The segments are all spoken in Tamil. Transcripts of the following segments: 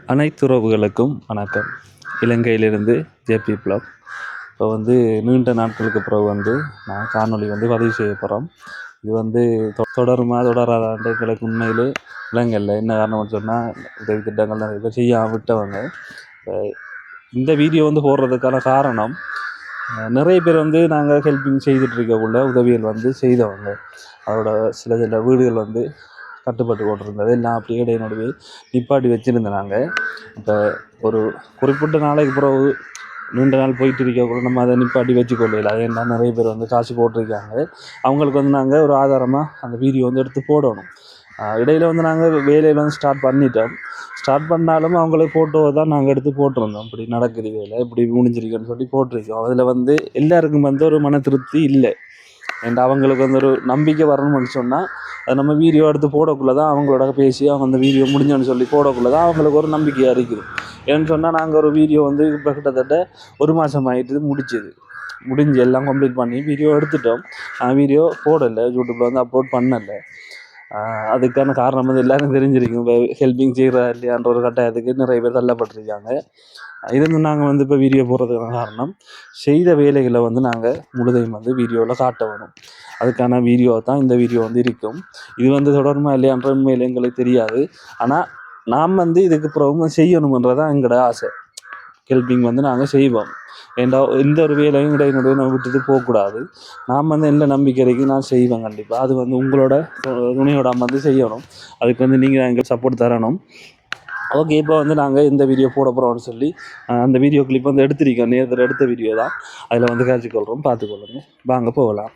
அனைத்து உறவுகளுக்கும் வணக்கம். இலங்கையிலிருந்து ஜேபி ப்ளாக். இப்போ நீண்ட நாட்களுக்கு பிறகு நான் காணொளி பதிவு செய்ய போகிறோம். இது தொடருமா தொடராதான்ட்டு எங்களுக்கு உண்மையிலே விலங்கல்ல. என்ன காரணம்னு சொன்னால் உதவி திட்டங்கள் நிறைய பேர் செய்ய விட்டவங்க. இந்த வீடியோ போடுறதுக்கான காரணம், நிறைய பேர் நாங்கள் ஹெல்ப்பிங் செய்துட்ருக்கக்குள்ள உதவிகள் செய்தவங்க. அதோட சில வீடுகள் கட்டுப்பட்டு கொண்டிருந்தது எல்லாம் அப்படியே இடையினோடவே நிப்பாட்டி வச்சுருந்தேன். நாங்கள் இப்போ ஒரு குறிப்பிட்ட நாளைக்கு பிறகு நீண்ட நாள் போயிட்டு இருக்கக்குள்ள நம்ம அதை நிப்பாட்டி வச்சுக்கொள்ளல. அது என்ன, நிறைய பேர் காசு போட்டிருக்காங்க. அவங்களுக்கு நாங்கள் ஒரு ஆதாரமாக அந்த வீடியோ எடுத்து போடணும். இடையில் நாங்கள் வேலையில் ஸ்டார்ட் பண்ணிட்டோம். ஸ்டார்ட் பண்ணாலும் அவங்களுக்கு ஃபோட்டோவை தான் நாங்கள் எடுத்து போட்டிருந்தோம். இப்படி நடக்குது வேலை, இப்படி முடிஞ்சிருக்குன்னு சொல்லி போட்டிருக்கோம். அதில் எல்லாருக்கும் ஒரு மன திருப்தி இல்லை. அண்ட் அவங்களுக்கு ஒரு நம்பிக்கை வரணும்னு சொன்னால் அது நம்ம வீடியோ எடுத்து போடக்குள்ளே தான் அவங்களோட பேசி அவங்க அந்த வீடியோ முடிஞ்சோன்னு சொல்லி போடக்குள்ளே தான் அவங்களுக்கு ஒரு நம்பிக்கையாக இருக்குது. ஏன்னு சொன்னால் நாங்கள் ஒரு வீடியோ இப்போ கிட்டத்தட்ட ஒரு மாதம் ஆகிட்டு முடிஞ்சு எல்லாம் கம்ப்ளீட் பண்ணி வீடியோ எடுத்துட்டோம். வீடியோ போடலை, யூடியூப்பில் அப்லோட் பண்ணலை. அதுக்கான காரணம் எல்லோரும் தெரிஞ்சிருக்கும். இப்போ ஹெல்ப்பிங் செய்கிறா இல்லையான்ற ஒரு கட்டாயத்துக்கு நிறைய பேர் தள்ளப்பட்டிருக்காங்க. நாங்கள் இப்போ வீடியோ போடுறதுக்கான காரணம், செய்த வேலைகளை நாங்கள் முழுதையும் வீடியோவில் காட்ட வேணும். அதுக்கான வீடியோ தான் இந்த வீடியோ இருக்கும். இது தொடருமா இல்லையான்ற உண்மையில் எங்களுக்கு தெரியாது. ஆனால் நாம் இதுக்கு பிறகு செய்யணுன்றதான் எங்களோட ஆசை. ஹெல்ப்பிங் நாங்கள் செய்வோம். ஏண்டா எந்த ஒரு வேலையும் இடையினுடைய நம்ம விட்டுட்டு போகக்கூடாது. நாம் என்ன நம்பிக்கை இருக்குது, நான் செய்வேன் கண்டிப்பாக. அது உங்களோட துணையோட செய்யணும். அதுக்கு நீங்கள் எங்களுக்கு சப்போர்ட் தரணும். ஓகே, இப்போ நாங்கள் இந்த வீடியோ போட போகிறோம்னு சொல்லி அந்த வீடியோ கிளிப் எடுத்திருக்கோம். நேரத்தில் எடுத்த வீடியோ தான். அதில் காட்சிக்கொள்கிறோம், பார்த்துக்கொள்ளுங்க. வாங்க போகலாம்.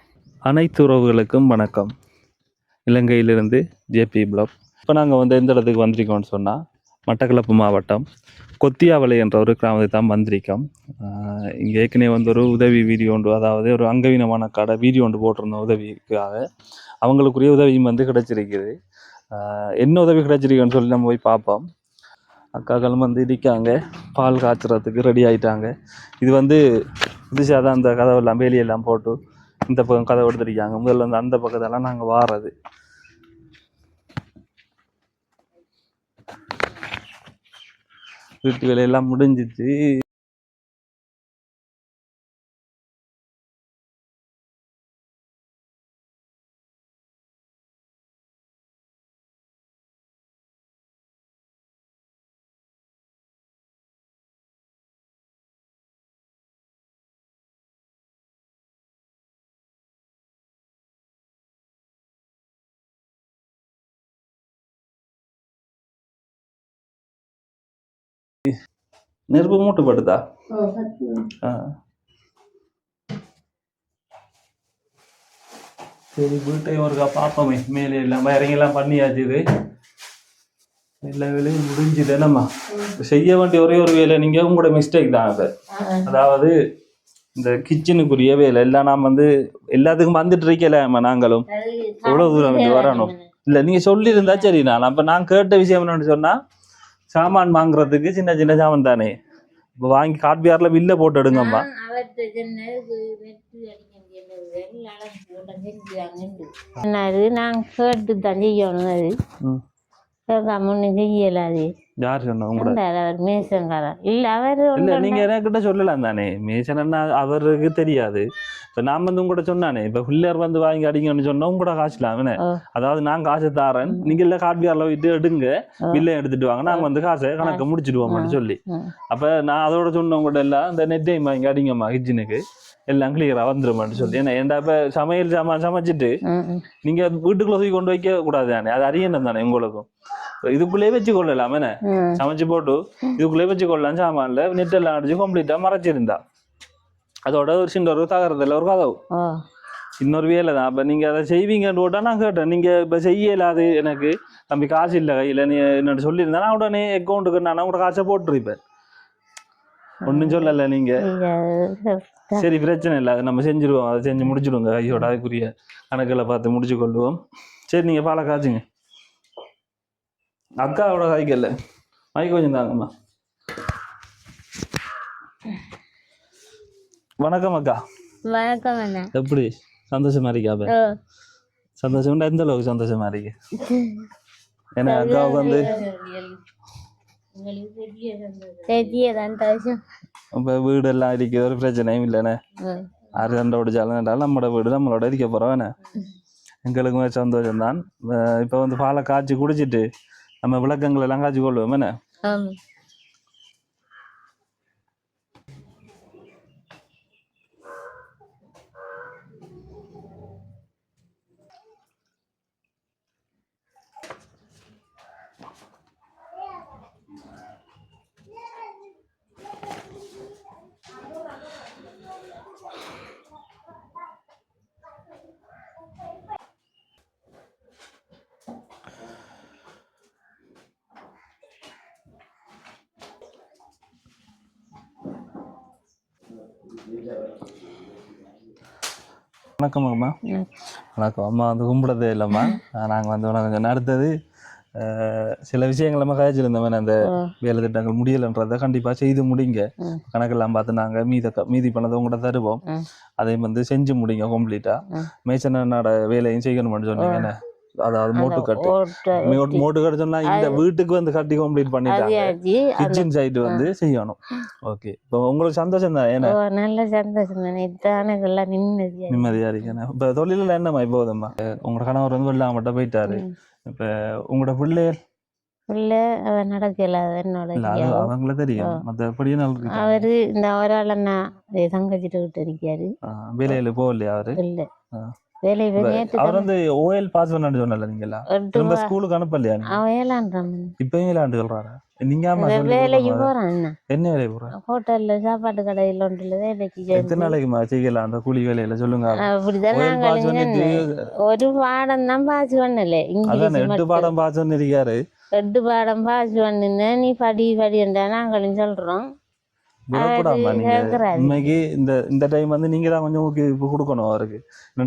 அனைத்து உறவுகளுக்கும் வணக்கம். இலங்கையிலிருந்து ஜேபி ப்ளாக். இப்போ நாங்கள் எந்த இடத்துக்கு வந்திருக்கோம்னு சொன்னால், மட்டக்களப்பு மாவட்டம் கொத்தியாவளை என்ற ஒரு கிராமத்தை தான் வந்திருக்கோம். இங்கே ஏற்கனவே ஒரு உதவி வீடியோ ஒன்று, அதாவது ஒரு அங்கவீனமான கடை வீடியோ ஒன்று போட்டிருந்தோம். உதவிக்காக அவங்களுக்குரிய உதவியும் கிடைச்சிருக்குது. என்ன உதவி கிடைச்சிருக்குன்னு சொல்லி நம்ம போய் பார்ப்போம். அக்காக்களும் இருக்காங்க, பால் காய்ச்சறதுக்கு ரெடி ஆகிட்டாங்க. இது புதுசாக தான் அந்த கதவெல்லாம் வேலியெல்லாம் போட்டு இந்த பக்கம் கதவை எடுத்துருக்காங்க. முதல்ல அந்த பக்கத்தெல்லாம் நாங்கள் வாரது. வீட்டு வேலையெல்லாம் முடிஞ்சிச்சு. நெருப்பு மூட்டுப்படுதா? சரி, வீட்டையும் ஒருக்கா பார்ப்போமே. மேலே எல்லாம் இறங்கெல்லாம் பண்ணியாச்சு. இது எல்லா வேலையும் முடிஞ்சுது. என்னம்மா செய்ய வேண்டிய ஒரே ஒரு வேலை, நீங்கள் உங்களோட மிஸ்டேக் தான் அது. அதாவது இந்த கிச்சனுக்குரிய வேலை எல்லாம் நாம் எல்லாத்துக்கும் வந்துட்டு இருக்கலாமா? நாங்களும் எவ்வளோ தூரம் வரணும் இல்லை, நீங்கள் சொல்லியிருந்தா சரி. நான் கேட்ட விஷயம் என்னன்னு சொன்னால், சாமான் வாங்குறதுக்கு சின்ன சின்ன சாமான் தானே இப்போ வாங்கி காட்பியாரில் வில்ல போட்டு எடுங்கம்மா. நான் கேட்டு தான் செய்யணும். அது கேட்காம செய்யலாது. யார் சொன்னா? மேசன்காரன் இல்ல, அவர் இல்ல, நீங்க என்கிட்ட சொல்லலாம் தானே. மேசன் அவருக்கு தெரியாது. இப்ப நான் உங்கள்கிட்ட சொன்னானே, இப்ப பிள்ளையர் வாங்கி அடிங்கன்னு சொன்னா உங்களோட காசுலாம். அதாவது நான் காசு தாரேன், நீங்க இல்ல காட்பியார்ல போயிட்டு எடுங்க, பில்லையும் எடுத்துட்டு வாங்க, நாங்க காசை கணக்கை முடிச்சிடுவோம்னு சொல்லி. அப்ப நான் அதோட சொன்ன உங்கள்கிட்ட எல்லாம் இந்த நெட்டையும் வாங்கி அடிங்கம்மா கிச்சனுக்கு, எல்லாம் கிளியரா வந்துருமான்னு சொல்லி. ஏன்னா இப்ப சமையல் சாமான் சமைச்சிட்டு நீங்க வீட்டுக்குள்ள தூக்கி கொண்டு வைக்க கூடாது தானே, அது அறியணும் தானே உங்களுக்கும். இதுக்குள்ளே வச்சு கொள்ளலாம். என்ன சமைச்சு போட்டு இதுக்குள்ளே வச்சு கொள்ளலாம். சாமான்ல நெட் எல்லாம் அடிச்சு கம்ப்ளீட்டா மறைச்சிருந்தா அதோட ஒரு சின்ன ஒரு தகரத்துல ஒரு கதவு இன்னொரு வேலை தான். அப்ப நீங்க அதை செய்வீங்கன்னு போட்டா நான் கேட்டேன். நீங்க இப்ப செய்யலாது, எனக்கு தம்பி காசு இல்லை கையில, நீ என்ன சொல்லியிருந்தா நான் உடனே அக்கௌண்ட்டுக்கு நான் கூட காசை போட்டுருப்பேன். ஒன்னும் சொல்லல நீங்க. சரி, பிரச்சனை இல்லை, அதை நம்ம செஞ்சிருவோம். அதை செஞ்சு முடிச்சிடுவோங்க கையோட. அதுக்குரிய கணக்கில் பார்த்து முடிச்சு கொள்ளுவோம். சரி, நீங்க பாலை காய்ச்சுங்க. அக்காவோட காய்க்கல மைக் கொஞ்சம் தாங்கம்மா. வணக்கம் அக்கா. வணக்கம் அண்ணா. எப்படி சந்தோஷமா இருக்கா? சந்தோஷம் எந்த அளவுக்கு சந்தோஷமா இருக்கு? ஏன்னா அக்காவுக்கு பெரிய சந்தோஷம். இப்போ வீடெல்லாம் இருக்குது, ஒரு பிரச்சனையும் இல்லைண்ணே. ஆறு சண்டை பிடிச்சாலும் நம்மளோட வீடு நம்மளோட இருக்க போகிறோம். எங்களுக்குமே சந்தோஷம்தான். இப்போ வந்து பாலை காய்ச்சி குடிச்சிட்டு நம்ம விளக்கங்கள் எல்லாம் காய்ச்சி கொள்வோம் என்ன. வணக்கம் அம்மா. வணக்கம் அம்மா. வந்து கும்பிடதே இல்லைம்மா. நாங்கள் வந்து கொஞ்சம் அடுத்தது சில விஷயங்கள் நம்ம கதைச்சிருந்தோம். அந்த வேலை திட்டங்கள் முடியலைன்றதை கண்டிப்பாக செய்து முடிங்க. கணக்கெல்லாம் பார்த்து நாங்கள் மீதி பண்ணதை உங்கள்கிட்ட தருவோம். அதையும் வந்து செஞ்சு முடிங்க கம்ப்ளீட்டாக. மேய்ச்சனோட வேலையும் செய்யணும்னு சொன்னீங்கன்னு. அதாவது மூட்டு கட்டு சொன்னா இந்த வீட்டுக்கு வந்து கட்டி கம்ப்ளீட் பண்ணிட்டாங்க. கிச்சன் சைடு வந்து செய்யணும். ஓகே, இப்போ உங்களுக்கு சந்தோஷம் தான்? ஏன்னா நல்ல சந்தோஷம் தான். நிம்மதியா இருக்கேன். இப்ப தொழில என்னம்மா இப்போதும்மா? உங்களோட கணவர் வந்து வெள்ளாம மட்டும் போயிட்டாரு. இப்ப உங்களோட பிள்ளைகள் நடக்கல என்னோட அவங்கள தெரியும். மத்தபடியே அவரு இந்த அவரால் தங்கச்சிட்டு விட்டு இருக்காரு. வேலையில போகலையா அவரு? இல்ல அவர் வந்து ஓஎல் பாஸ் பண்ணு சொன்னல. நீங்களா திரும்ப ஸ்கூலுக்கு அனுப்பலையா? அவன் ஏழாண்டான். இப்பயும் ஏழாண்டு சொல்றாரு. நீங்க வேலைக்கு போறான். என்ன வேலைக்கு போறான்? ஹோட்டல்ல சாப்பாட்டு கடையில ஒன்றுல வேலைக்கு. எத்தனை நாளைக்குமா செய்யலாம் அந்த கூலி வேலையில சொல்லுங்க. ஒரு பாடம் தான் பாஸ் பண்ணல. அதான் 8 பாடம் பாஸ் பண்ணிருக்காரு. 8 பாடம் பாஸ் பண்ணுன்னு நீ படி படின்றா நாங்களும் சொல்றோம். இன்னைக்கு இந்த டைம் வந்து நீங்க தான் கொஞ்சம் ஊக்குவிப்பு கொடுக்கணும் அவருக்கு.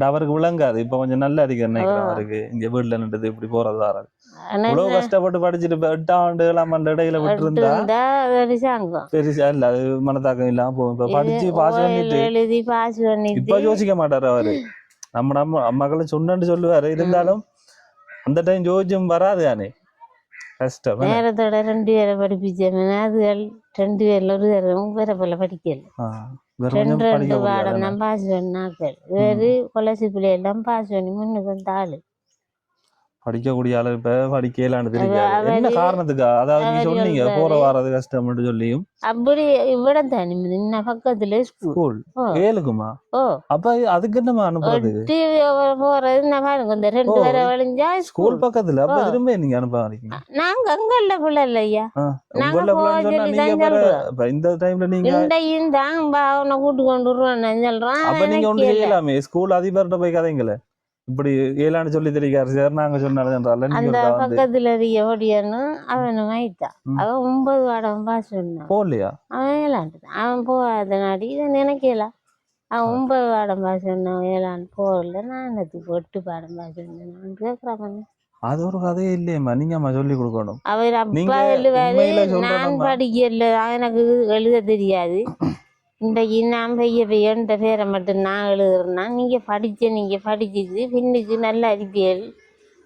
அவருக்கு விளங்காது. இப்ப கொஞ்சம் நல்லா இருக்கு நினைக்கிறேன் அவருக்கு. இங்க வீட்டுல நின்றது இப்படி போறது வராது. இவ்வளவு கஷ்டப்பட்டு படிச்சுட்டு 8ஆம் ஆண்டு 7ஆம் ஆண்டு இடையில விட்டு இருந்தா பெருசா இல்ல, அது மனத்தாக்கம் இல்லாம போகும். இப்ப படிச்சு பாஸ் பண்ணிட்டு இப்ப யோசிக்க மாட்டாரு அவரு. நம்ம மகளும் சொன்னு சொல்லுவாரு. இருந்தாலும் அந்த டைம் யோசிச்சும் வராது தானே. கஷ்டம். நேரத்தோட 2 பேரை படிப்பிச்சேன். அதுகள் 2 பேர்ல ஒரு தரம் வேற போல படிக்கல. 2 பாடம் தான் பாஸ் பண்ணாக்கள். வேறு கொலசி பிள்ளையெல்லாம் பாஸ் பண்ணி முன்னுக்கு வந்து ஆளு படிக்கக்கூடிய ஆளு இப்ப படிக்கலான்னு தெரியாது. என்ன காரணத்துக்கா? அதாவது நீ சொன்னீங்க போற வாரது கஷ்டம் சொல்லியும் அப்படி இவ்வளோ தானே இன்னும் பக்கத்துல ஸ்கூல் ஏழுக்குமா? அப்ப அதுக்கு என்னமா அனுப்புறது? போறது பாருங்க இந்த 2 பேரை வழிஞ்சா ஸ்கூல் பக்கத்துல. அப்ப திரும்ப நீங்க அனுப்ப நாங்க அங்கல்ல பிள்ளை இல்லையா. இந்த டைம்ல நீங்க அவனை கூட்டு கொண்டு வருவான்னு சொல்றான். அப்ப நீங்க ஒண்ணு செய்யலாமே, ஸ்கூல் அதிபர்கிட்ட போய் கதைங்கள இப்படி ஏழாண்டு சொல்லி தெரியாது சார் நாங்க சொன்னாலும் அந்த பக்கத்துல ஓடியான்னு அவனும் ஆயிட்டான். அவன் 9 பாடம் பாஸ் பண்ணான். போகலையா? அவன் ஏழாண்டு அவன் போகாத நாடி இதை நினைக்கல. அவன் 9 பாடம் பாஸ் பண்ணான். ஏழாண்டு போகல. நான் என்னத்துக்கு 8 பாடம் பாஸ் பண்ணேன் கேட்கறான். அது ஒரு கதையே இல்லையம்மா. நீங்க சொல்லி கொடுக்கணும். அவர் அப்பா எழுவாரு, நான் படிக்கல, எனக்கு எழுத தெரியாது. இன்றைக்கு நான் பெய்யன்ற பேரை மட்டும் நான் எழுதுறேன்னா நீங்க படிச்சுது பின்னுக்கு நல்லா இருப்பியல்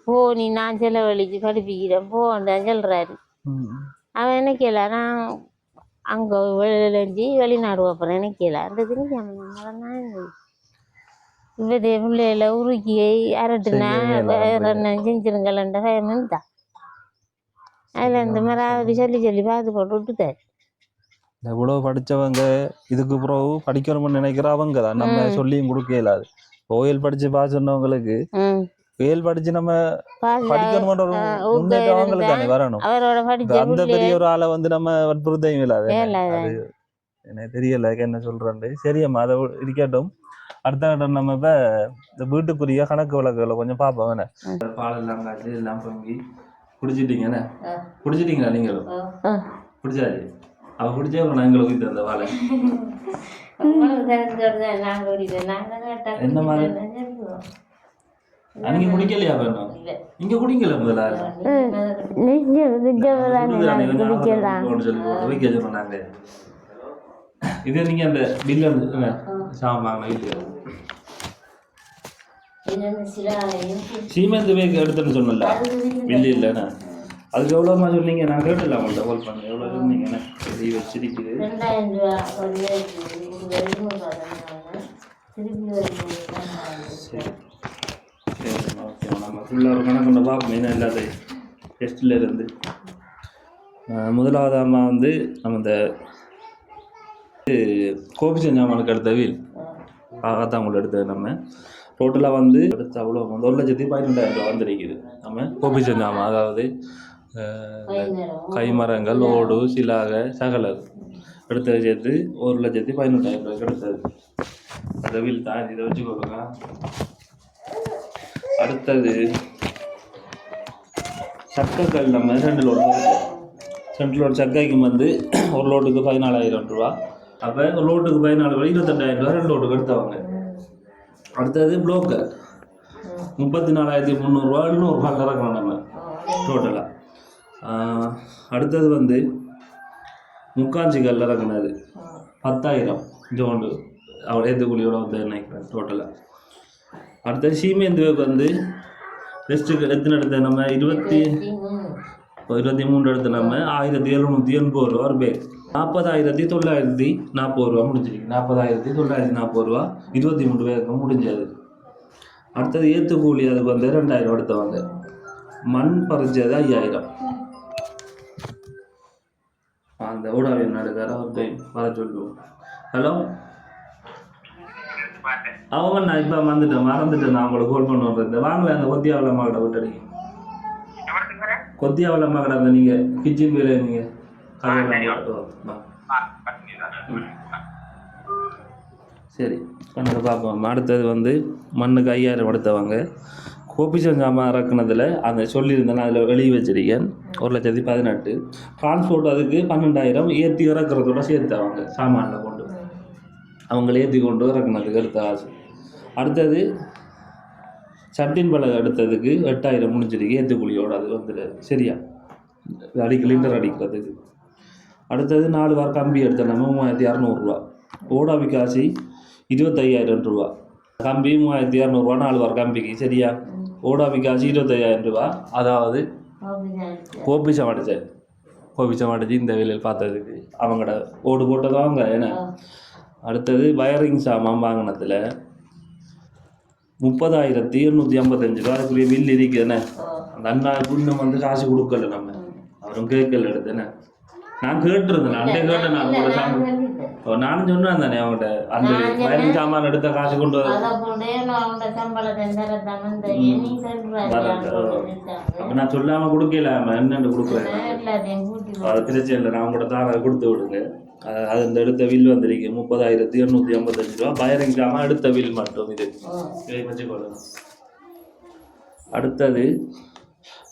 போ, நீ நான் செலவழிச்சு படிப்பிக்கிறேன் போன்றான் சொல்றாரு. அவன் நினைக்கல நான் அங்க வெளிநாடு போறேன் நினைக்கல. அந்த நான் இவருடைய பிள்ளைகளை உருக்கி அரட்டுனா செஞ்சிருங்கள்ன்ற பயமும் தான். அதுல இந்த மாதிரி சொல்லி பார்த்து போட்டு விட்டுட்டாரு. எவ்வளவு படிச்சவங்க இதுக்கு பிறகு படிக்கணும்னு நினைக்கிறவங்க தான் நம்ம சொல்லியும் கொடுக்க இயலாது. ஓயல் படிச்சு பாஸ் பண்ணவங்களுக்கு ஓயல் படிச்சு நம்ம படிக்கணும்ன்ற ஒரு முன்னேற்றம் அவங்களுக்கு தானே வரணும். அந்த பெரிய ஒரு ஆளை வந்து நம்ம வற்புறுத்தையும் இல்லாது. எனக்கு தெரியல என்ன சொல்றேன். சரியம்மா, அதை இருக்கட்டும். அடுத்த கட்டம் நம்ம இப்ப இந்த வீட்டுக்குரிய கணக்கு வழக்குகளை கொஞ்சம் பார்ப்போம். என்ன பால் எல்லாம் காய்ச்சி எல்லாம் பொங்கி குடிச்சிட்டீங்கன்னு குடிச்சிட்டீங்களா? நீங்களும் குடிச்சாச்சு. அவ குடிச்சே நான் எங்களை ஊற்றி அந்த வாழை என்ன மாதிரி நீங்க குடிக்கலையா? வேணும் இங்க குடிக்கல முதல்ல சொன்னாங்க. இது நீங்க அந்த பில்லு சாமான் சீமெந்து பேக் எடுத்துன்னு சொன்னல பில்லு இல்லைன்னா அதுக்கு எவ்வளோமா சொன்னீங்க? நான் கேட்டல அவங்கள்ட்ட கால் பண்ணேன். எவ்வளோ சொன்னீங்க? என்ன எழுதி வச்சிருக்குது? 2000 ரூபா ஒரு சரி சரி ஓகே. நம்ம ஃபுல்லாக ஒரு கணக்கு கொண்டு பார்ப்போம் என்ன இல்லாத டெஸ்ட்டில் இருந்து. முதலாவது அம்மா வந்து நம்ம இந்த கோபி செஞ்சாமனுக்கு எடுத்த வீல் ஆகாத்தாங்களை எடுத்தது. நம்ம டோட்டலாக வந்து எடுத்து அவ்வளோ 1,12,000 ரூபா வந்துருக்குது. நம்ம கோபி செஞ்சாமா, அதாவது கைமரங்கள், ஓடு, சிலாக, சகலர் எடுத்தது சேர்த்து 1,12,000 ரூபாய்க்கு எடுத்தது. அந்த வீல் தான் இதை வச்சு கொடுங்க. அடுத்தது சக்கைகள் நம்ம 2 லோடு சென்ட்ரலோட சக்கைக்கு வந்து ஒரு லோட்டுக்கு 14,000 ரூபா. அப்போ ஒரு லோட்டுக்கு 14 ரூபா 28,000 ரூபா 2 லோட்டுக்கு எடுத்தவங்க. அடுத்தது புளோக்கர் 34,300 ரூபா 700 ரூபா இறக்கணும் நம்ம டோட்டலாக. அடுத்தது வந்து முக்காஞ்சிகள் இறக்குனது 10,000 ஜோண்டு அவள் ஏற்றுக்கூலியோட வந்து நினைக்கிறேன் டோட்டலாக. அடுத்தது சீமேந்துவுக்கு வந்து டெஸ்ட்டுக்கு எத்தனை எடுத்த நம்ம 23 எடுத்து நம்ம 1,780 ரூபா ஒரு பேர். 40,940 ரூபா முடிஞ்சிருக்கு. 40,940 ரூபா 23 பேருக்கு முடிஞ்சது. அடுத்தது ஏற்றுக்கூலி அதுக்கு வந்து 2,000 எடுத்தவங்க. மண் பறிச்சது 5,000. அந்த ஊடாவியன் நடுக்கார ஒரு டைம் வர சொல்லுவோம். ஹலோ அவங்க நான் இப்போ மறந்துட்டேன் நான் உங்களுக்கு கால் பண்ண வந்தேன். வாங்கல அந்த கொத்தியாவள மகட விட்டடி கொத்தியாவள மகட அந்த நீங்கள் கிச்சன் வேலை நீங்கள் சரி கணக்கு பார்ப்போம். அடுத்தது வந்து மண்ணுக்கு 5,000 எடுத்தவங்க. கோபி செஞ்சாமல் இறக்குனதில் அந்த சொல்லியிருந்தேன், அதில் வெளியே வச்சிருக்கேன் 1,18,000. டிரான்ஸ்போர்ட் அதுக்கு 12,000 ஏற்றி இறக்குறதோட சேர்த்தவங்க சாமானில் கொண்டு அவங்கள ஏற்றி கொண்டு இறக்குனதுக்கு எடுத்த காசு. அடுத்தது சட்டின் பலகை எடுத்ததுக்கு 8,000 முடிஞ்சிருக்கு ஏற்றுக்குழியோட. அது வந்துடு சரியா லிண்டர் அடிக்கிறதுக்கு. அடுத்தது 4 வாரம் கம்பி எடுத்த நம்ம 3,600 ரூபா. ஓடாவி காசி 25,000 ரூபா. கம்பி 3,200 ரூபா 4 வாரம் கம்பிக்கு சரியா. ஓடாவி காசி 25,000 ரூபா. அதாவது கோபிச்சம் அடிச்சு இந்த வேலையில் பார்த்ததுக்கு அவங்களோட ஓடு போட்டது அவங்க ஏன்னா. அடுத்தது வயரிங் சாமான் வாங்கினதில் 30,855 ரூபா அதுக்குரிய பில் இருக்குதுண்ணே. அந்த அண்ணாவுக்கு இன்னும் வந்து காசு கொடுக்கல நம்ம, அவரும் கேட்கல எடுத்துண்ணே. நான் கேட்டிருந்தேன் அண்டே கேட்டேன். நான் உங்களோட சாமான் நானும் சொன்னேன் தானே அவங்கள்ட்ட அந்த வயரிங் சாமான் எடுத்த காசு கொண்டு வர. அப்போ நான் சொல்லாமல் கொடுக்கல என்னென்னு கொடுக்குறேன். அது பிரச்சனை இல்லை, நான் உங்களோட தாரை கொடுத்து விடுங்க. அது அந்த எடுத்த வில் வந்திருக்கு 30,855 ரூபா. வயரிங் சாமான் எடுத்த வில் மட்டும் இது இதை வச்சுக்கொள்ளணும். அடுத்தது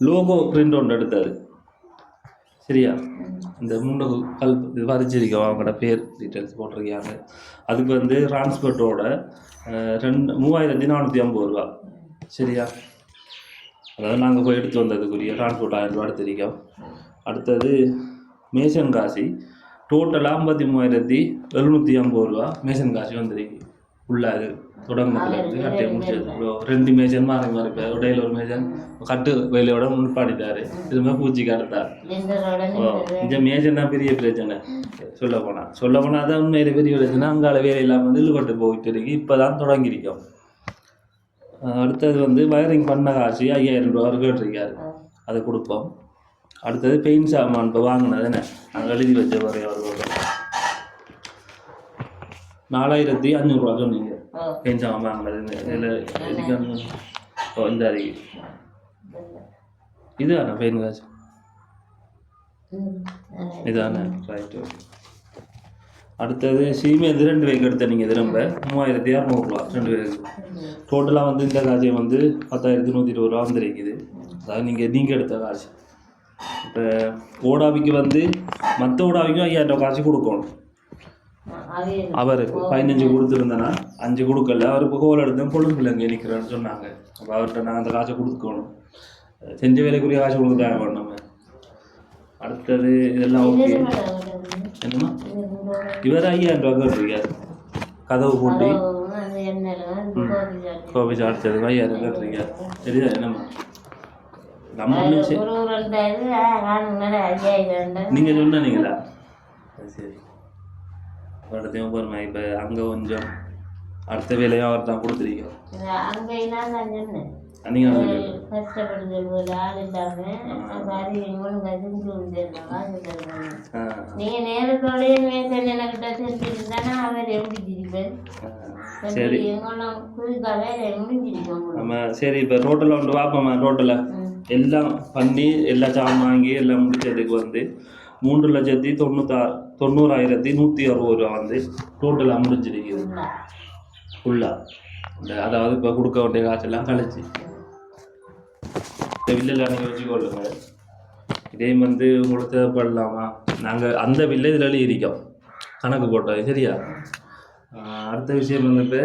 லோகோ பிரிண்ட் ஒன்று எடுத்தது சரியா. இந்த 3 கல் இது வரைச்சிருக்கோம் அவங்களோட பேர் டீட்டெயில்ஸ் போட்டிருக்காங்க. அதுக்கு வந்து டிரான்ஸ்போர்ட்டோட 3,450 ரூபா சரியா. அதாவது நாங்கள் போய் எடுத்து வந்ததுக்குரிய டிரான்ஸ்போர்ட் 1,000 ரூபா எடுத்திருக்கோம். அடுத்தது மேசன் காசி டோட்டலாக 53,750 ரூபா மேசன் காசி வந்துருக்கு. ஃபுல்லாக இது தொடங்கினதுலேருந்து கட்டையை முடிச்சது. 2 மேஜன் மாறி இப்போ இடையில ஒரு மேஜன் கட்டு வேலையோட முன்பாடிட்டார். இதுமாதிரி பூச்சிக்கு அடுத்தார். இந்த மேஜன் தான் பெரிய பிரச்சனை சொல்ல போனால் தான் உண்மையில பெரிய பிரச்சனை. அங்கால வேலை இல்லாமல் வந்து இழுபட்டு போயிட்டு இருக்கு. இப்போ தான் தொடங்கியிருக்கோம். அடுத்தது வந்து வயரிங் பண்ண காசு 5,000 ரூபா கேட்டிருக்காரு, அதை கொடுப்போம். அடுத்தது பெயிண்ட் சாமான் இப்போ வாங்கினது என்ன நாங்கள் எழுதி வச்ச வரைய ஒரு 4,500 ரூபா சொன்னீங்க பெயிண்ட் சாமான் வாங்கினது. இதில் இந்த அறிக்கை இதுதானே பெயிண்ட் காசு இதானே ரைட்டு. அடுத்தது சீமேந்து 2 பேருக்கு எடுத்த நீங்கள் திரும்ப 3,600 ரூபா 2 பேருக்கு. டோட்டலாக வந்து இந்த காசை வந்து 10,120 ரூபா வந்துருக்குது. அதாவது நீங்கள் எடுத்த காசு. இப்போ ஓடாவிக்கு வந்து மற்ற ஓடாவிக்கும் 5,000 ரூபா காசு கொடுக்கணும். அவருக்கு 15 கொடுத்துருந்தேன்னா 5 கொடுக்கல. அவர் இப்போ கோல் எடுத்தேன் கொழும்புல இங்கே நிற்கிறேன்னு சொன்னாங்க. அப்போ அவர்கிட்ட நாங்கள் அந்த காசை கொடுத்துக்கணும். செஞ்ச வேலைக்குரிய காசு கொடுத்தாங்க நம்ம. அடுத்தது இதெல்லாம் ஓகே. என்னம்மா இவர் 5,000 ரூபா கேட்டிருக்காரு. கதவு கூட்டி கோபி சாடிச்சது 5,000 கேட்டிருக்காரு சரியா. என்னம்மா நம்ம ஒன்றும் ஒரு 2000 காணுங்கள 5000 நீங்கள் சொன்னீங்களா சரி அடுத்தையும் போகிறோம் இப்போ அங்கே கொஞ்சம் அடுத்த வேலையும் அவர் தான் கொடுத்துருக்கோம் அங்கே நான் தான் சொன்னேன் நீங்கள் கஷ்டப்படுது ஆள் இல்லாமல் நீங்கள் நேரத்தோடய மேசன் எனக்கிட்ட தெரிஞ்சுட்டு தானே அவர் எப்படி இருப்பேன் சரி எங்கெல்லாம் புதுக்காக முடிஞ்சிருக்கோம் நம்ம சரி இப்போ ரோட்டில் வந்து பார்ப்போம்மா ரோட்டில் எல்லாம் பண்ணி எல்லா சாமான் வாங்கி எல்லாம் முடிச்சதுக்கு வந்து 3,90,160 ரூபா வந்து டோட்டலாக முடிஞ்சிருக்குது ஃபுல்லாக அதாவது இப்போ கொடுக்க வேண்டிய காசெல்லாம் கழிச்சு இந்த வில்லில் நீங்கள் வச்சுக்கொள்ளுங்க இதே வந்து உங்களுக்கு தேவைப்படலாமா நாங்கள் அந்த வில்லை இதில் இருக்கோம் கணக்கு போட்டோம் சரியா அடுத்த விஷயம் வந்து இப்போ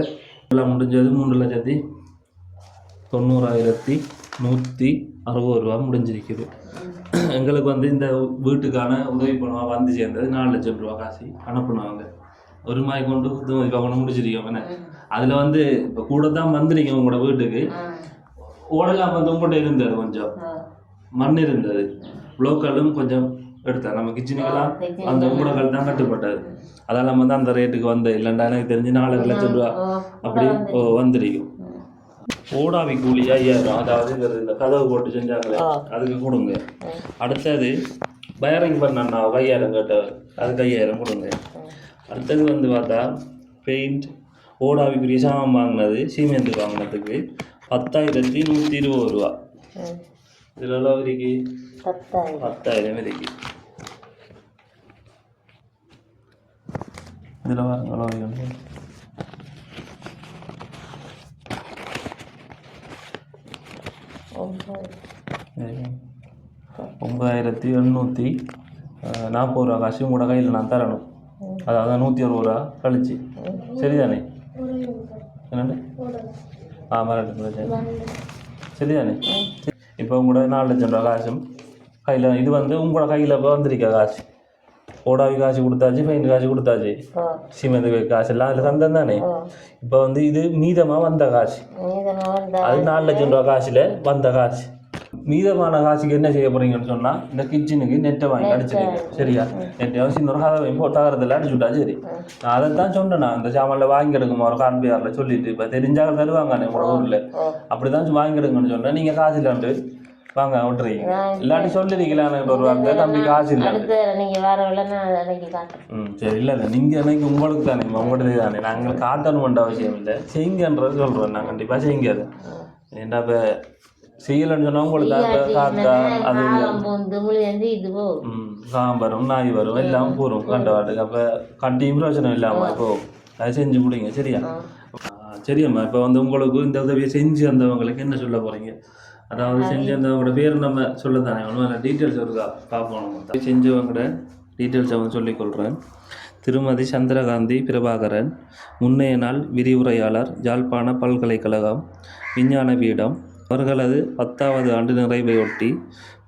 எல்லாம் முடிஞ்சது 3,90,160 ரூபா முடிஞ்சிருக்குது எங்களுக்கு வந்து இந்த வீட்டுக்கான உதவி பணமாக வந்து சேர்ந்தது 4 லட்சம் ரூபா காசு அனுப்புனவங்க ஒரு மாய் கொண்டு இப்போ கொண்டு முடிச்சிருக்கோம் என்ன அதில் வந்து இப்போ கூட தான் வந்துருக்கோம் உங்களோட வீட்டுக்கு ஓடலாம் வந்து உங்கள்கிட்ட இருந்தது கொஞ்சம் மண் இருந்தது லோக்கலும் கொஞ்சம் எடுத்தார் நம்ம கிச்சனுக்கெல்லாம் அந்த உங்களோட தான் கட்டுப்பட்டது அதெல்லாம் வந்து அந்த ரேட்டுக்கு வந்து இல்லைண்டா எனக்கு தெரிஞ்சு 4 லட்சம் ரூபா அப்படி வந்துருக்கும் ஓடாவி கூலி 5000 அதாவது இந்த கதவு போட்டு செஞ்சாங்களே அதுக்கு கொடுங்க அடுத்தது வயரிங் பண்ணா 5000 கேட்டவர் அதுக்கு 5000 கொடுங்க அடுத்தது வந்து பார்த்தா பெயிண்ட் ஓடாவிக்குரிய சாமான் வாங்கினது சீமெண்ட் வாங்கினதுக்கு 10,120 ரூபா இதில் எவ்வளோ இருக்கு 10,000 இருக்கு இதில் வாங்க எவ்வளோ 9,840 ரூபா காசு உங்களோட கையில் நான் தரணும் அதாவது 160 ரூபா கழிச்சு சரிதானே என்னண்டு மராட்டி சரிதானே இப்போ உங்களோட 4 லட்சம் ரூபா காசும் கையில் இது வந்து உங்களோட கையில் இப்போ வந்திருக்கா காசு ஓடாவி காசு கொடுத்தாச்சு பெயிண்ட் காசு கொடுத்தாச்சு சிமெண்ட் காசு எல்லாம் அதில் தந்தம் தானே இப்போ வந்து இது மீதமாக வந்த காசு அது 4 லட்சம் ரூபா காசில் வந்த காசு மீதமான காசுக்கு என்ன செய்ய போறீங்கன்னு சொன்னால் இந்த கிச்சனுக்கு நெட்டை வாங்கி அடிச்சிருக்கீங்க சரியா நெட்டை அவசியம் ஒரு கதை போட்டாகிறதுல அடிச்சுட்டா சரி நான் அதை தான் சொன்னேன் நான் இந்த சாமானில் வாங்கி எடுக்குமா ஒரு கான்பியாரில் சொல்லிட்டு இப்போ தெரிஞ்சாக தருவாங்க உங்களோட ஊரில் அப்படி தான் வாங்கி எடுங்கன்னு சொன்னேன் நீங்கள் காசு இல்லாண்டு வாங்க விட்டுறீங்க இல்லாட்டி சொல்லிருக்கலான்னு ஒரு வாங்க தம்பி காசு இல்லாண்டு சரி இல்லை நீங்கள் எனக்கு உங்களுக்கு தானே உங்கள்கிட்ட தானே நாங்கள் காட்டணுமென்ற அவசியம் இல்லை செய்யுங்கன்றது சொல்கிறேன் நான் கண்டிப்பாக செய்யுங்க அது ஏன்டா இப்போ செய்யலன்னு சொன்னா உங்களுக்கு காக்கா அது சாம்பரும் நாய் வரும் எல்லாம் போகும் கண்டவாட்டுக்கு அப்போ கட்டியும் பிரச்சனை இல்லாமல் இப்போ அதை செஞ்சு முடிங்க சரியா சரியாம்மா இப்போ வந்து உங்களுக்கு இந்த உதவியை செஞ்சு வந்தவங்களுக்கு என்ன சொல்ல போறீங்க அதாவது செஞ்சு வந்தவங்களோட பேர் நம்ம சொல்ல தானே ஒன்றும் டீட்டெயில்ஸ் இருக்கா பார்ப்போம் செஞ்சவங்களோட டீட்டெயில்ஸை வந்து சொல்லிக்கொள்கிறேன் திருமதி சந்திரகாந்தி பிரபாகரன் முன்னைய நாள் விரிவுரையாளர் யாழ்ப்பாண பல்கலைக்கழகம் விஞ்ஞான பீடம் அவர்களது 10வது ஆண்டு நிறைவையொட்டி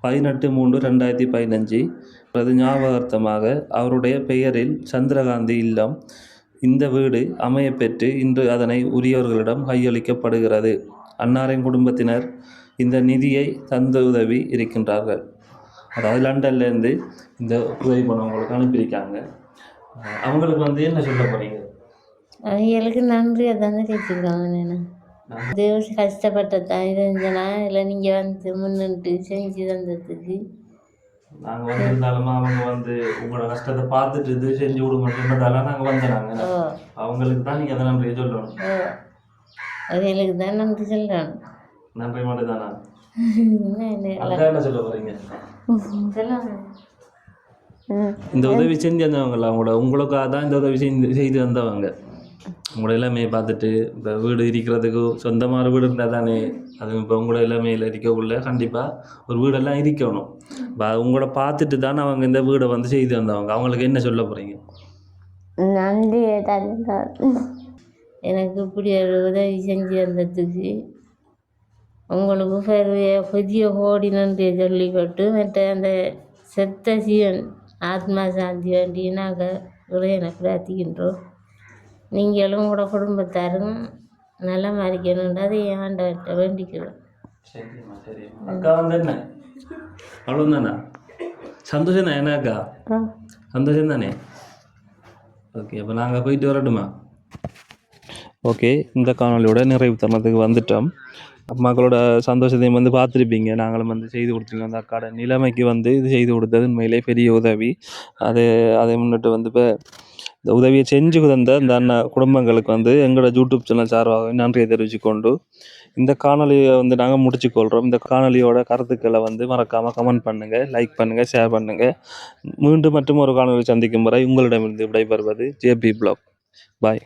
18/3/2015 அது ஞாபகார்த்தமாக அவருடைய பெயரில் சந்திரகாந்தி இல்லம் இந்த வீடு அமையப்பெற்று இன்று அதனை உரியவர்களிடம் கையளிக்கப்படுகிறது. அன்னாரின் குடும்பத்தினர் இந்த நிதியை தந்த உதவி இருக்கின்றார்கள். அதாவது லண்டன்லேருந்து இந்த உதவி பணம் உங்களுக்கு அனுப்பியிருக்காங்க. அவங்களுக்கு வந்து என்ன சொல்ல போகிறீங்க? அவங்களுக்கு நன்றியை தானே கேட்டுருக்காங்க. தேவஸ் கஷ்டப்பட்டதான் இருந்துச்சுன்னா இல்லை நீங்கள் வந்து முன்னிட்டு செஞ்சு தந்ததுக்கு நாங்கள் வந்திருந்தாலுமா அவங்க வந்து உங்களோட கஷ்டத்தை பார்த்துட்டு இது செஞ்சு விடுங்கன்றதால நாங்கள் வந்தோம். அவங்களுக்கு தான் நீங்கள் அதை நன்றியை சொல்லணும். அவங்களுக்கு தான் நன்றி சொல்லணும். நன்றி மட்டும் தானா? என்ன சொல்ல போகிறீங்க? இந்த உதவி செஞ்சு வந்தவங்களா உங்களுக்காக தான் இந்த உதவி செய்து வந்தவங்க. உங்களோட எல்லாமே பார்த்துட்டு இப்போ வீடு இருக்கிறதுக்கு சொந்தமான வீடு இருந்தால் தானே அது இப்போ உங்களோட எல்லாமே இருக்கக்குள்ள கண்டிப்பாக ஒரு வீடெல்லாம் இருக்கணும். இப்போ உங்களோட பார்த்துட்டு தானே அவங்க இந்த வீடை வந்து செய்து வந்தவங்க. அவங்களுக்கு என்ன சொல்ல போகிறீங்க? நன்றி. எனக்கு இப்படி ஒரு உதவி செஞ்சு வந்ததுக்கு உங்களுக்கு புதிய கோடி நன்றியை சொல்லிப்பட்டு மற்ற அந்த செத்த சீவன் ஆத்மா சாந்தி வேண்டி நாங்கள் இறைவனை பிரார்த்திக்கின்றோம். நீங்களும் உங்களோட குடும்பத்தாரும் நல்லா மறிக்கணுன்றது ஆண்டவர்கிட்ட வேண்டிக்கிறோம். சரிம்மா சரிம்மா. அக்கா வந்து என்ன அவ்வளோதானா? சந்தோஷம் தான் என்ன அக்கா? சந்தோஷம் தானே? ஓகே, அப்போ நாங்கள் போயிட்டு வரட்டுமா? ஓகே, இந்த காணொலியோட நிறைவு தருணத்துக்கு வந்துட்டோம். அம்மாக்களோட சந்தோஷத்தையும் வந்து பார்த்துருப்பீங்க. நாங்களும் வந்து செய்து கொடுத்துருக்கோம். அந்த அக்காட நிலைமைக்கு வந்து இது செய்து கொடுத்தது உண்மையிலே பெரிய உதவி. அது அதை முன்னிட்டு வந்து இப்போ இந்த உதவியை செஞ்சு தந்த இந்த அண்ணா குடும்பங்களுக்கு வந்து எங்களோட யூடியூப் சேனல் சார்பாக நன்றியை தெரிவித்துக்கொண்டு இந்த காணொலியை வந்து நாங்கள் முடிச்சுக்கொள்கிறோம். இந்த காணொலியோட கருத்துக்களை வந்து மறக்காமல் கமெண்ட் பண்ணுங்கள், லைக் பண்ணுங்கள், ஷேர் பண்ணுங்கள். மீண்டும் மற்றும் ஒரு காணொலி சந்திக்கும் வரை உங்களிடமிருந்து விடைபெறுவது ஜேபி ப்ளாக். பாய்.